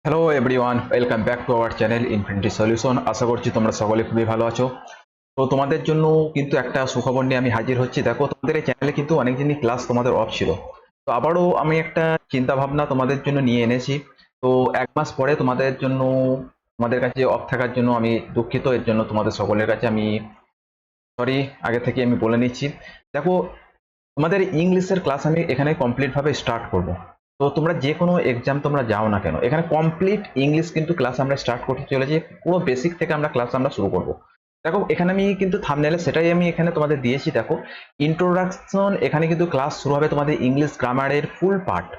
Hello everyone, welcome back to our channel Infinity Solution. আশা করছি তোমরা সকলে খুবই ভালো আছো। তো তোমাদের জন্য কিন্তু একটা সুখবর নিয়ে আমি হাজির হচ্ছি। দেখো, তোমাদের এই চ্যানেলে কিন্তু অনেক দিনই ক্লাস তোমাদের অফ ছিল। তো আবারও আমি একটা চিন্তা ভাবনা তোমাদের জন্য নিয়ে এনেছি। তো 1 মাস পরে তোমাদের জন্য, তোমাদের কাছে অফ থাকার জন্য আমি দুঃখিত। এর জন্য তোমাদের সকলের কাছে আমি সরি আগে থেকে আমি বলে নিচ্ছি। দেখো, তোমাদের ইংলিশের ক্লাস আমি এখানে কমপ্লিট ভাবে স্টার্ট করব। তো তোমরা যে কোনো এক্সাম তোমরা যাও না কেন, এখানে কমপ্লিট ইংলিশ কিন্তু ক্লাস আমরা স্টার্ট করতে চলেছি। পুরো বেসিক থেকে আমরা ক্লাস আমরা শুরু করব। দেখো, এখানে আমি কিন্তু থাম্বনেলে সেটাই আমি এখানে তোমাদের দিয়েছি। দেখো, ইন্ট্রোডাকশন, এখানে কিন্তু ক্লাস শুরু হবে তোমাদের ইংলিশ গ্রামারের ফুল পার্ট।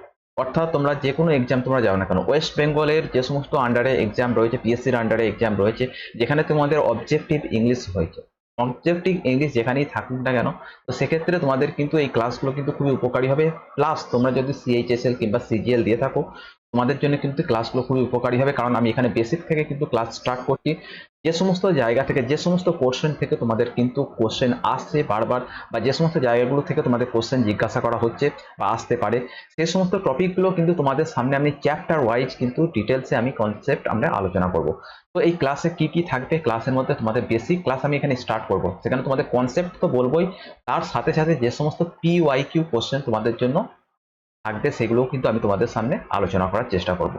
অর্থাৎ তোমরা যে কোনো এক্সাম তোমরা যাও না কেন, ওয়েস্ট বেঙ্গলের যে সমস্ত আন্ডারে এক্সাম রয়েছে, পিএসসির আন্ডারে এক্সাম রয়েছে, যেখানে তোমাদের অবজেক্টিভ ইংলিশ হয়েছে, অবজেক্টিভ ইংলিশ যেখানেই থাকুক না কেন, তো সেক্ষেত্রে তোমাদের কিন্তু এই ক্লাসগুলো কিন্তু খুবই উপকারী হবে। প্লাস তোমরা যদি সিএইচএসএল কিংবা সিজিএল দিয়ে থাকো, তোমাদের জন্য কিন্তু ক্লাসগুলো খুবই উপকারী হবে, কারণ আমি এখানে বেসিক থেকে কিন্তু ক্লাস স্টার্ট করছি। যে সমস্ত জায়গা থেকে, যে সমস্ত পোর্শন থেকে তোমাদের কিন্তু কোশ্চেন আসছে বারবার, বা যে সমস্ত জায়গাগুলো থেকে তোমাদের কোশ্চেন জিজ্ঞাসা করা হচ্ছে বা আসতে পারে, সেই সমস্ত টপিকগুলো কিন্তু তোমাদের সামনে আমি চ্যাপ্টার ওয়াইজ কিন্তু ডিটেলসে আমি কনসেপ্ট আমরা আলোচনা করব। তো এই ক্লাসে কি কি থাকবে, ক্লাসের মধ্যে তোমাদের বেসিক ক্লাস আমি এখানে স্টার্ট করব, সেখানে তোমাদের কনসেপ্ট তো বলবোই, তার সাথে সাথে যে সমস্ত PYQ কোশ্চেন তোমাদের জন্য থাকবে, সেগুলোও কিন্তু আমি তোমাদের সামনে আলোচনা করার চেষ্টা করব।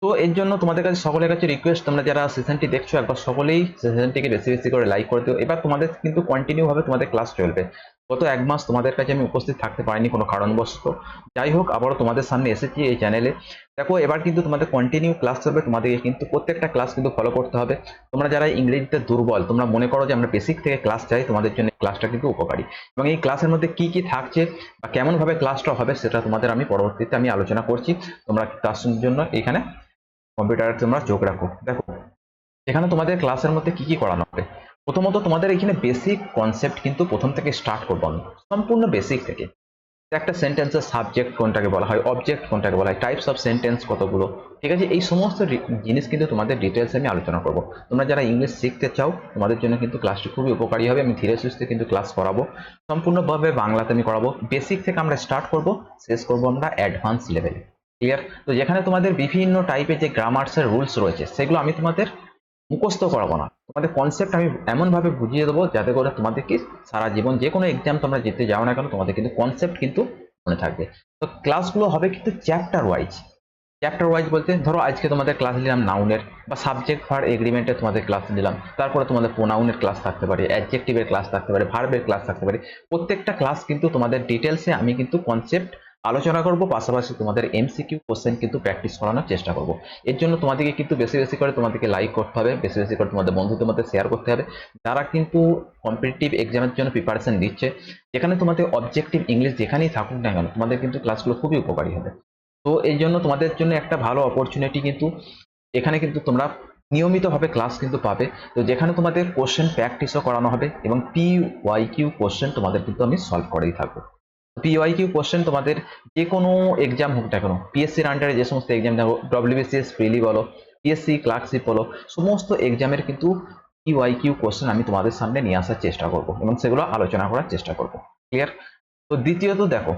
তো এর জন্য তোমাদের কাছে সকলের কাছে রিকোয়েস্ট, তোমরা যারা সেশনটি দেখছো একবার সকলেই সেশনটিকে বেশি বেশি করে লাইক করে দিও। এবার তোমাদের কিন্তু কন্টিনিউ ভাবে তোমাদের ক্লাস চলবে। গত 1 মাস তোমাদের কাছে আমি উপস্থিত থাকতে পারিনি কোনো কারণবশত। যাই হোক, আবারও তোমাদের সামনে এসেছি এই চ্যানেলে। দেখো, এবার কিন্তু তোমাদের কন্টিনিউ ক্লাস চলবে, তোমাদেরকে কিন্তু প্রত্যেকটা ক্লাস কিন্তু ফলো করতে হবে। তোমরা যারা ইংরেজিতে দুর্বল, তোমরা মনে করো যে আমরা বেসিক থেকে ক্লাস চাই, তোমাদের জন্য ক্লাসটা কিন্তু উপকারী। এবং এই ক্লাসের মধ্যে কি কি থাকছে বা কেমন ভাবে ক্লাসটা হবে, সেটা তোমাদের আমি পরবর্তীতে আমি আলোচনা করছি। তোমরা ক্লাসের জন্য এখানে কম্পিউটারে তোমরা চোখ রাখো। দেখো, এখানে তোমাদের ক্লাসের মধ্যে কি কি করানো হবে। প্রথমত তোমাদের এখানে বেসিক কনসেপ্ট কিন্তু প্রথম থেকে স্টার্ট করবো আমি, সম্পূর্ণ বেসিক থেকে। একটা সেন্টেন্সের সাবজেক্ট কোনটাকে বলা হয়, অবজেক্ট কোনটাকে বলা হয়, টাইপস অফ সেন্টেন্স কতগুলো, ঠিক আছে, এই সমস্ত জিনিস কিন্তু তোমাদের ডিটেলস আমি আলোচনা করব। তোমরা যারা ইংলিশ শিখতে চাও, তোমাদের জন্য কিন্তু ক্লাসটি খুবই উপকারী হবে। আমি ধীরে সুস্থে কিন্তু ক্লাস করাবো, সম্পূর্ণভাবে বাংলাতে আমি করাবো। বেসিক থেকে আমরা স্টার্ট করব, শেষ করব আমরা অ্যাডভান্স লেভেলে। ক্লিয়ার? তো যেখানে তোমাদের বিভিন্ন টাইপের যে গ্রামার্সের রুলস রয়েছে, সেগুলো আমি তোমাদের মুখস্থ করাবো না, তোমাদের কনসেপ্ট আমি এমন ভাবে বুঝিয়ে দেবো যাতে করে তোমাদের কি সারা জীবন যে কোনো এক্সাম তোমরা যেতে যাও না কেন, তোমাদের কিন্তু কনসেপ্ট কিন্তু মনে থাকবে। তো ক্লাসগুলো হবে কিন্তু চ্যাপ্টার ওয়াইজ। চ্যাপ্টার ওয়াইজ বলতে, ধরো আজকে তোমাদের ক্লাস নিলাম নাউনের বা সাবজেক্ট ভার এগ্রিমেন্টে তোমাদের ক্লাস নিলাম, তারপরে তোমাদের প্রোনাউনের ক্লাস থাকতে পারে, অ্যাডজেক্টিভের ক্লাস থাকতে পারে, ভার্বের ক্লাস থাকতে পারে। প্রত্যেকটা ক্লাস কিন্তু তোমাদের ডিটেলসে আমি কিন্তু কনসেপ্ট আলোচনা করব, পাশাপাশি তোমাদের MCQ কোশ্চেন কিন্তু প্র্যাকটিস করানোর চেষ্টা করব। এর জন্য তোমাদেরকে কিন্তু বেশি বেশি করে তোমাদেরকে লাইক করতে হবে, বেশি বেশি করে তোমাদের বন্ধুদের মধ্যে শেয়ার করতে হবে, যারা কিন্তু কম্পিটিটিভ এক্সামের জন্য প্রিপারেশন দিচ্ছে। যেখানে তোমাদের অবজেক্টিভ ইংলিশ যেখানেই থাকুক না কেন, তোমাদের কিন্তু ক্লাসগুলো খুবই উপকারী হবে। তো এই জন্য তোমাদের জন্য একটা ভালো অপরচুনিটি কিন্তু এখানে কিন্তু তোমরা নিয়মিতভাবে ক্লাস কিন্তু পাবে। তো যেখানে তোমাদের কোশ্চেন প্র্যাকটিসও করানো হবে এবং PYQ কোশ্চেন তোমাদের কিন্তু আমি সলভ করেই থাকবো। PYQ কোশ্চেন তোমাদের যে কোনো এক্সাম হোক না কেন, পিএসসির আন্ডারে যে সমস্ত এক্সাম দেখো, WBCS প্রিলি বলো, পিএসসি ক্লার্কশিপ বলো, সমস্ত এক্সামের কিন্তু PYQ কোশ্চেন আমি তোমাদের সামনে নিয়ে আসার চেষ্টা করব এবং সেগুলো আলোচনা করার চেষ্টা করব। ক্লিয়ার? তো দ্বিতীয়ত দেখো,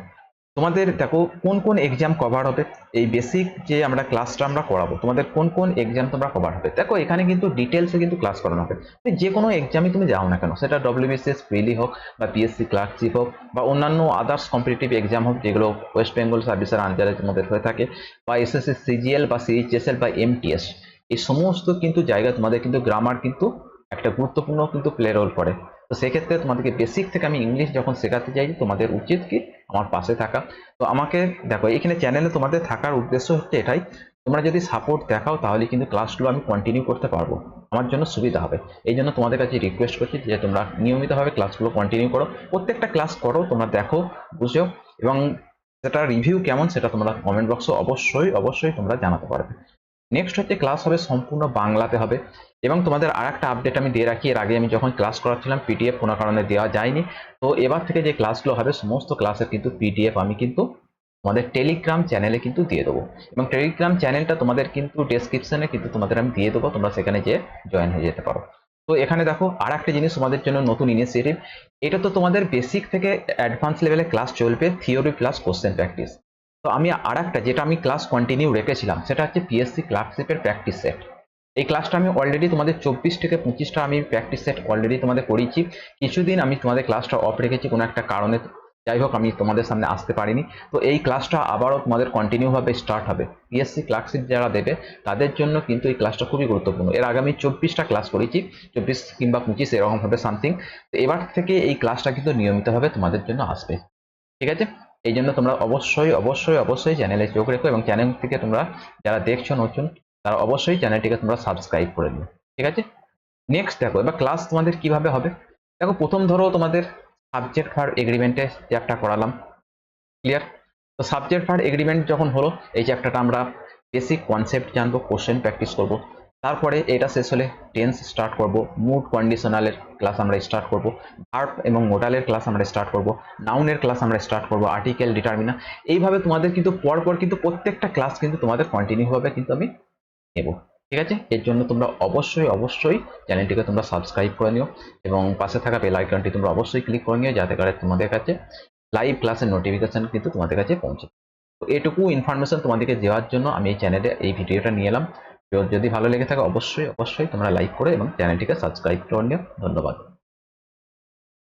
তোমাদের দেখো কোন কোন এক্সাম কভার হবে। এই বেসিক যে আমরা ক্লাসটা আমরা করাবো, তোমাদের কোন কোন এক্সাম তোমরা কভার হবে, দেখো এখানে কিন্তু ডিটেলসে কিন্তু ক্লাস করানো হবে। যে কোনো এক্সামে তুমি যাও না কেন, সেটা WBCS প্রিলি হোক বা পিএসসি ক্লার্কশিপ হোক বা অন্যান্য আদার্স কম্পিটিটিভ এক্সাম হোক, যেগুলো ওয়েস্ট বেঙ্গল সার্ভিসের আন্ডারে তোমাদের হয়ে থাকে, বা SSC CGL বা CHSL বা MTS, এই সমস্ত কিন্তু জায়গায় তোমাদের কিন্তু গ্রামার কিন্তু একটা গুরুত্বপূর্ণ কিন্তু প্লে রোল করে। তো সেক্ষেত্রে তোমাদেরকে বেসিক থেকে আমি ইংলিশ যখন শেখাতে চাই, তোমাদের উচিত কি আমার পাশে থাকা। তো আমাকে দেখো, এখানে চ্যানেলে তোমাদের থাকার উদ্দেশ্য হচ্ছে এটাই, তোমরা যদি সাপোর্ট দেখাও তাহলে কিন্তু ক্লাসগুলো আমি কন্টিনিউ করতে পারবো, আমার জন্য সুবিধা হবে। এই জন্য তোমাদের কাছে রিকোয়েস্ট করছি যে তোমরা নিয়মিতভাবে ক্লাসগুলো কন্টিনিউ করো, প্রত্যেকটা ক্লাস করো, তোমরা দেখো, বুঝো, এবং সেটা রিভিউ কেমন সেটা তোমরা কমেন্ট বক্সে অবশ্যই অবশ্যই তোমরা জানাতে পারবে। নেক্সট হচ্ছে ক্লাস হবে সম্পূর্ণ বাংলাতে হবে। এবং তোমাদের আর একটা আপডেট আমি দিয়ে রাখি, এর আগে আমি যখন ক্লাস করাচ্ছিলাম PDF কোনো কারণে দেওয়া যায়নি। তো এবার থেকে যে ক্লাসগুলো হবে, সমস্ত ক্লাসের কিন্তু PDF আমি কিন্তু তোমাদের টেলিগ্রাম চ্যানেলে কিন্তু দিয়ে দেবো। এবং টেলিগ্রাম চ্যানেলটা তোমাদের কিন্তু ডেসক্রিপশনে কিন্তু তোমাদের আমি দিয়ে দেবো, তোমরা সেখানে যেয়ে জয়েন হয়ে যেতে পারো। তো এখানে দেখো আর একটা জিনিস তোমাদের জন্য নতুন ইনিশিয়েটিভ, এটা তো তোমাদের বেসিক থেকে অ্যাডভান্স লেভেলে ক্লাস চলবে, থিওরি প্লাস কোশ্চেন প্র্যাকটিস। তো আমি আরেকটা যেটা আমি ক্লাস কন্টিনিউ রেখেছিলাম সেটা হচ্ছে পিএসসি ক্লার্কশিপের প্র্যাকটিস সেট। এই ক্লাসটা আমি অলরেডি তোমাদের 24 থেকে 25টা আমি প্র্যাকটিস সেট অলরেডি তোমাদের করিয়েছি। কিছুদিন আমি তোমাদের ক্লাসটা অফ রেখেছি কোনো একটা কারণে, যাই হোক আমি তোমাদের সামনে আসতে পারিনি। তো এই ক্লাসটা আবারও তোমাদের কন্টিনিউ ভাবে স্টার্ট হবে। পিএসসি ক্লার্কশিপ যারা দেবে তাদের জন্য কিন্তু এই ক্লাসটা খুবই গুরুত্বপূর্ণ। এর আগে আমি 24টা ক্লাস করেছি, 24 কিংবা 25 এরকম ভাবে সামথিং। তো এবার থেকে এই ক্লাসটা কিন্তু নিয়মিতভাবে তোমাদের জন্য আসবে, ঠিক আছে? এই জন্য তোমরা অবশ্যই অবশ্যই অবশ্যই চ্যানেলে চোখ রেখো, এবং চ্যানেল থেকে তোমরা যারা দেখছো নতুন তারা অবশ্যই চ্যানেলটিকে তোমরা সাবস্ক্রাইব করে নিও, ঠিক আছে? নেক্সট দেখো এবার ক্লাস তোমাদের কিভাবে হবে। দেখো প্রথম ধরো তোমাদের সাবজেক্ট ভার এগ্রিমেন্টে চ্যাপ্টার করালাম, ক্লিয়ার? তো সাবজেক্ট ভার এগ্রিমেন্ট যখন হলো, এই চ্যাপ্টারটা আমরা বেসিক কনসেপ্ট জানবো, কোশ্চেন প্র্যাকটিস করব। তারপরে এটা শেষ হলে টেন্স স্টার্ট করব, মুড কন্ডিশনালের ক্লাস আমরা স্টার্ট করব, ভার্ব এবং মোডালের ক্লাস আমরা স্টার্ট করব, নাউনের ক্লাস আমরা স্টার্ট করব, আর্টিকেল, ডিটারমিনার। এইভাবে তোমাদের কিন্তু পরপর কিন্তু প্রত্যেকটা ক্লাস কিন্তু তোমাদের কন্টিনিউ ভাবে কিন্তু আমি নেব, ঠিক আছে? এর জন্য তোমরা অবশ্যই অবশ্যই চ্যানেলটিকে তোমরা সাবস্ক্রাইব করে নিও, এবং পাশে থাকা বেল আইকনটি তোমরা অবশ্যই ক্লিক করে নিও, যাতে করে তোমাদের কাছে লাইভ ক্লাসের নোটিফিকেশন কিন্তু তোমাদের কাছে পৌঁছে। তো এটুকু ইনফরমেশন তোমাদেরকে দেওয়ার জন্য আমি এই চ্যানেলে এই ভিডিওটা নিয়ে এলাম। যদি ভালো লেগে থাকে অবশ্যই অবশ্যই তোমরা লাইক করে এবং চ্যানেলটিকে সাবস্ক্রাইব করে নিও। ধন্যবাদ।